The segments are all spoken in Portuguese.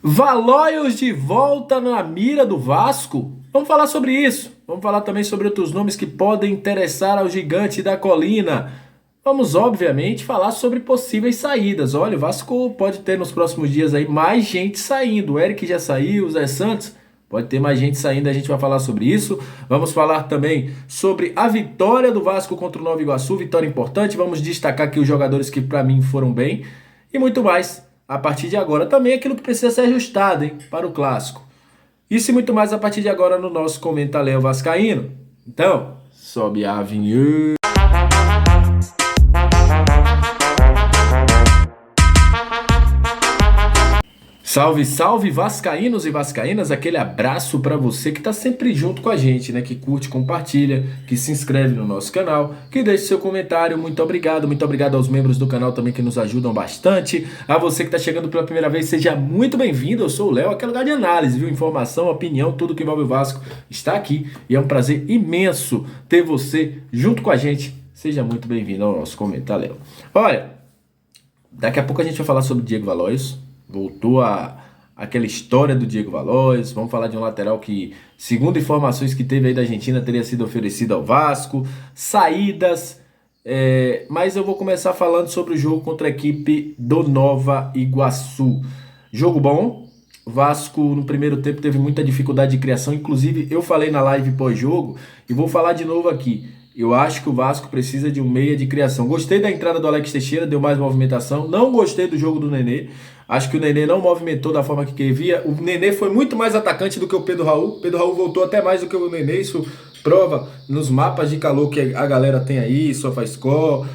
Valóios de volta na mira do Vasco? Vamos falar sobre isso. Vamos falar também sobre outros nomes que podem interessar ao gigante da colina. Vamos, obviamente, falar sobre possíveis saídas. Olha, o Vasco pode ter nos próximos dias aí mais gente saindo. O Eric já saiu, o Zé Santos. Pode ter mais gente saindo, a gente vai falar sobre isso. Vamos falar também sobre a vitória do Vasco contra o Nova Iguaçu, vitória importante. Vamos destacar aqui os jogadores que para mim foram bem e muito mais a partir de agora. Também aquilo que precisa ser ajustado, hein, para o clássico. Isso e muito mais a partir de agora no nosso Comenta Léo Vascaíno. Então, sobe a vinheta. Salve, salve vascaínos e vascaínas, aquele abraço para você que tá sempre junto com a gente, né? Que curte, compartilha, que se inscreve no nosso canal, que deixe seu comentário. Muito obrigado aos membros do canal também que nos ajudam bastante. A você que tá chegando pela primeira vez, seja muito bem-vindo. Eu sou o Léo, aqui é lugar de análise, viu? Informação, opinião, tudo que envolve o Vasco está aqui e é um prazer imenso ter você junto com a gente. Seja muito bem-vindo ao nosso Comenta Léo. Olha, daqui a pouco a gente vai falar sobre Diego Valóios. Voltou aquela história do Diego Valóios. Vamos falar de um lateral que, segundo informações que teve aí da Argentina, teria sido oferecido ao Vasco. Saídas. Mas eu vou começar falando sobre o jogo contra a equipe do Nova Iguaçu. Jogo bom. O Vasco no primeiro tempo teve muita dificuldade de criação. Inclusive eu falei na live pós-jogo e vou falar de novo aqui. Eu acho que o Vasco precisa de um meia de criação. Gostei da entrada do Alex Teixeira, deu mais movimentação. Não gostei do jogo do Nenê. Acho que o Nenê não movimentou da forma que queria. O Nenê foi muito mais atacante do que o Pedro Raul. O Pedro Raul voltou até mais do que o Nenê. Isso prova nos mapas de calor que a galera tem aí, SofaScore,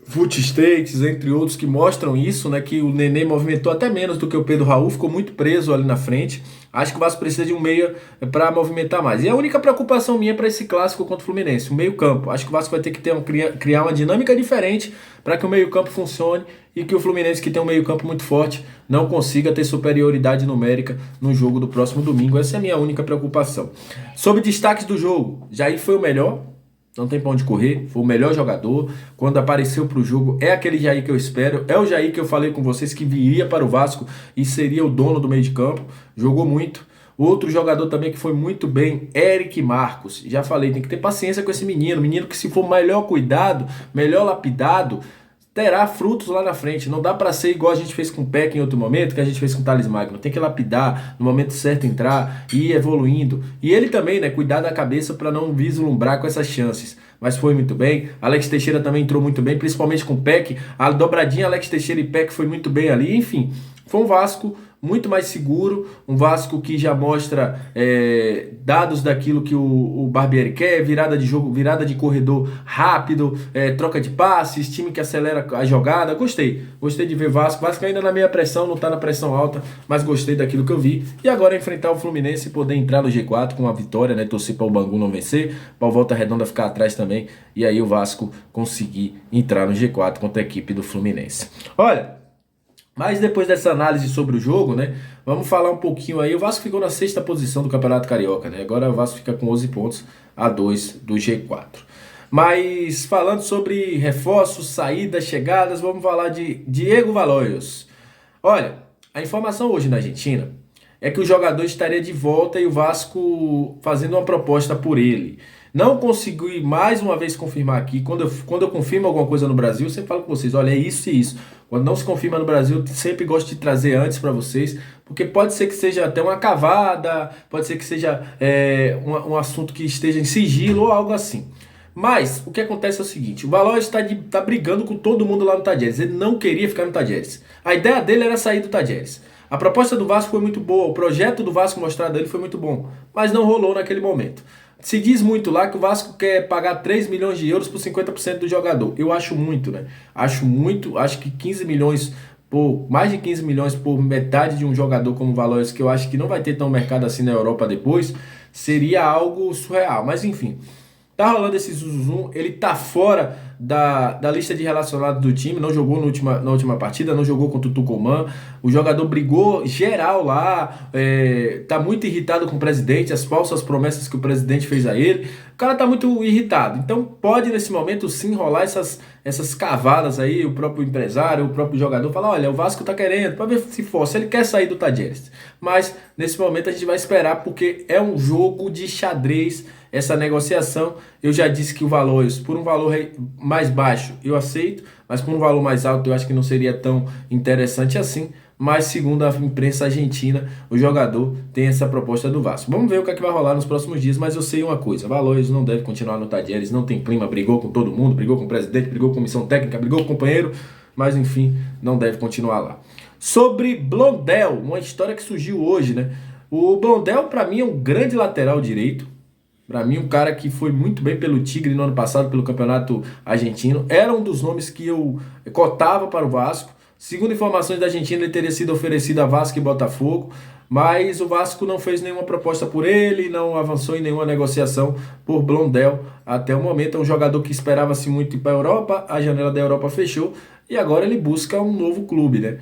Footstats, entre outros, que mostram isso, né? Que o Nenê movimentou até menos do que o Pedro Raul, ficou muito preso ali na frente. Acho que o Vasco precisa de um meia para movimentar mais. E a única preocupação minha para esse clássico contra o Fluminense, o meio-campo. Acho que o Vasco vai ter que criar uma dinâmica diferente para que o meio-campo funcione e que o Fluminense, que tem um meio-campo muito forte, não consiga ter superioridade numérica no jogo do próximo domingo. Essa é a minha única preocupação. Sobre destaques do jogo, Jair foi o melhor. Não tem pra onde correr, foi o melhor jogador. Quando apareceu pro jogo, é aquele Jair que eu espero. É o Jair que eu falei com vocês que viria para o Vasco e seria o dono do meio de campo. Jogou muito. Outro jogador também que foi muito bem, Eric Marcos. Já falei, tem que ter paciência com esse menino. Menino que, se for melhor cuidado, melhor lapidado, terá frutos lá na frente. Não dá pra ser igual a gente fez com o Peck em outro momento, que a gente fez com o Thales Magno. Tem que lapidar, no momento certo entrar e ir evoluindo. E ele também, né, cuidar da cabeça para não vislumbrar com essas chances. Mas foi muito bem. Alex Teixeira também entrou muito bem, principalmente com o Peck. A dobradinha Alex Teixeira e Peck foi muito bem ali. Enfim, foi um Vasco muito mais seguro, um Vasco que já mostra dados daquilo que o Barbieri quer, virada de jogo, virada de corredor rápido, troca de passes, time que acelera a jogada. Gostei de ver Vasco ainda na meia pressão, não está na pressão alta, mas gostei daquilo que eu vi. E agora enfrentar o Fluminense e poder entrar no G4 com uma vitória, né? Torcer para o Bangu não vencer, para o Volta Redonda ficar atrás também, e aí o Vasco conseguir entrar no G4 contra a equipe do Fluminense. Olha, mas depois dessa análise sobre o jogo, né, vamos falar um pouquinho aí. O Vasco ficou na sexta posição do Campeonato Carioca, né? Agora o Vasco fica com 11 pontos a 2 do G4. Mas falando sobre reforços, saídas, chegadas, vamos falar de Diego Valóios. Olha, a informação hoje na Argentina é que o jogador estaria de volta e o Vasco fazendo uma proposta por ele. Não consegui mais uma vez confirmar aqui. Quando eu confirmo alguma coisa no Brasil, eu sempre falo com vocês, olha, é isso e isso. Quando não se confirma no Brasil, eu sempre gosto de trazer antes para vocês, porque pode ser que seja até uma cavada, pode ser que seja um assunto que esteja em sigilo ou algo assim. Mas o que acontece é o seguinte, o Valóios tá brigando com todo mundo lá no Tadieres. Ele não queria ficar no Tadieres. A ideia dele era sair do Tadieres. A proposta do Vasco foi muito boa, o projeto do Vasco mostrado dele foi muito bom, mas não rolou naquele momento. Se diz muito lá que o Vasco quer pagar 3 milhões de euros por 50% do jogador. Eu acho muito, né? Acho que 15 milhões, mais de 15 milhões por metade de um jogador como o Valóios, que eu acho que não vai ter tão mercado assim na Europa depois, seria algo surreal. Mas enfim, Tá rolando esse zum, ele tá fora da lista de relacionados do time, não jogou na última partida, não jogou contra o Tucumã. O jogador brigou geral lá, tá muito irritado com o presidente, as falsas promessas que o presidente fez a ele. O cara tá muito irritado. Então pode nesse momento sim rolar essas cavadas aí, o próprio empresário, o próprio jogador fala, olha, o Vasco tá querendo, para ver se for, se ele quer sair do Tadieres. Mas nesse momento a gente vai esperar porque é um jogo de xadrez essa negociação. Eu já disse que o valor, por um valor mais baixo eu aceito, mas por um valor mais alto eu acho que não seria tão interessante assim. Mas segundo a imprensa argentina, o jogador tem essa proposta do Vasco. Vamos ver o que é que vai rolar nos próximos dias, mas eu sei uma coisa, Valores não deve continuar no Tadieres, não tem clima, brigou com todo mundo, brigou com o presidente, brigou com a comissão técnica, brigou com o companheiro, mas enfim, não deve continuar lá. Sobre Blondel, uma história que surgiu hoje, né? O Blondel para mim é um grande lateral direito. Para mim, um cara que foi muito bem pelo Tigre no ano passado, pelo Campeonato Argentino. Era um dos nomes que eu cotava para o Vasco. Segundo informações da Argentina, ele teria sido oferecido a Vasco e Botafogo, mas o Vasco não fez nenhuma proposta por ele, não avançou em nenhuma negociação por Blondel até o momento. É um jogador que esperava-se muito ir para a Europa, a janela da Europa fechou e agora ele busca um novo clube, né?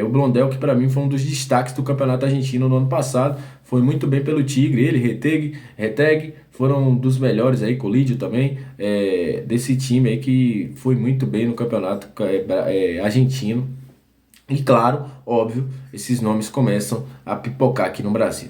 O Blondel, que para mim foi um dos destaques do Campeonato Argentino no ano passado, foi muito bem pelo Tigre, ele, Reteg, foram dos melhores aí, Colídio também, desse time aí que foi muito bem no Campeonato Argentino. E claro, óbvio, esses nomes começam a pipocar aqui no Brasil.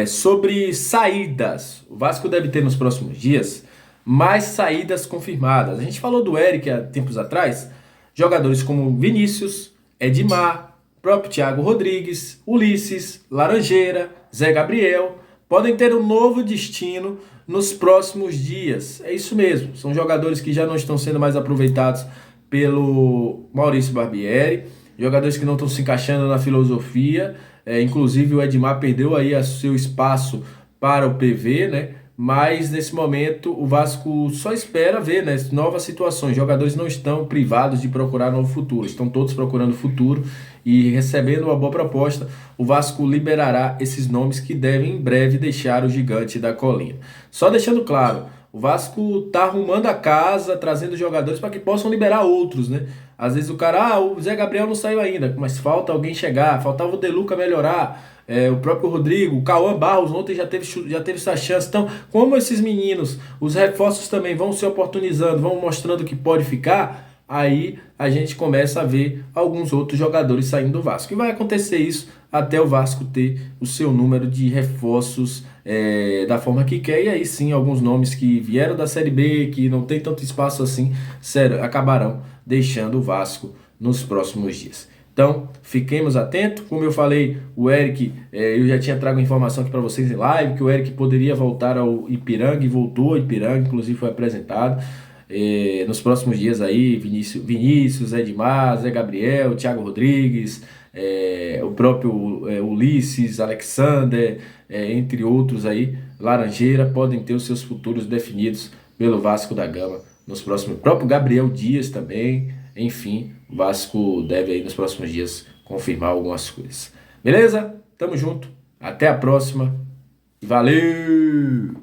Sobre saídas, o Vasco deve ter nos próximos dias mais saídas confirmadas. A gente falou do Eric há tempos atrás, jogadores como Vinícius, Edmar, próprio Thiago Rodrigues, Ulisses, Laranjeira, Zé Gabriel, podem ter um novo destino nos próximos dias. É isso mesmo, são jogadores que já não estão sendo mais aproveitados pelo Maurício Barbieri, jogadores que não estão se encaixando na filosofia, inclusive o Edmar perdeu aí seu espaço para o PV, né? Mas nesse momento o Vasco só espera ver, né, novas situações. Jogadores não estão privados de procurar novo futuro, estão todos procurando futuro e recebendo uma boa proposta. O Vasco liberará esses nomes que devem em breve deixar o gigante da colina. Só deixando claro, o Vasco está arrumando a casa, trazendo jogadores para que possam liberar outros, né? Às vezes o cara, o Zé Gabriel não saiu ainda, mas falta alguém chegar, faltava o Deluca melhorar. O próprio Rodrigo, o Cauã Barros ontem já teve essa chance. Então, como esses meninos, os reforços também vão se oportunizando, vão mostrando que pode ficar, aí a gente começa a ver alguns outros jogadores saindo do Vasco. E vai acontecer isso até o Vasco ter o seu número de reforços da forma que quer. E aí sim, alguns nomes que vieram da Série B, que não tem tanto espaço assim, sério, acabarão deixando o Vasco nos próximos dias. Então, fiquemos atentos. Como eu falei, o Eric, eu já tinha trago informação aqui para vocês em live, que o Eric poderia voltar ao Ipiranga, e voltou ao Ipiranga, inclusive foi apresentado. Nos próximos dias aí, Vinícius, Edmar, Zé Gabriel, Thiago Rodrigues, o próprio Ulisses, Alexander, entre outros aí, Laranjeira, podem ter os seus futuros definidos pelo Vasco da Gama nos próximos. O próprio Gabriel Dias também. Enfim, o Vasco deve aí nos próximos dias confirmar algumas coisas. Beleza? Tamo junto. Até a próxima. Valeu!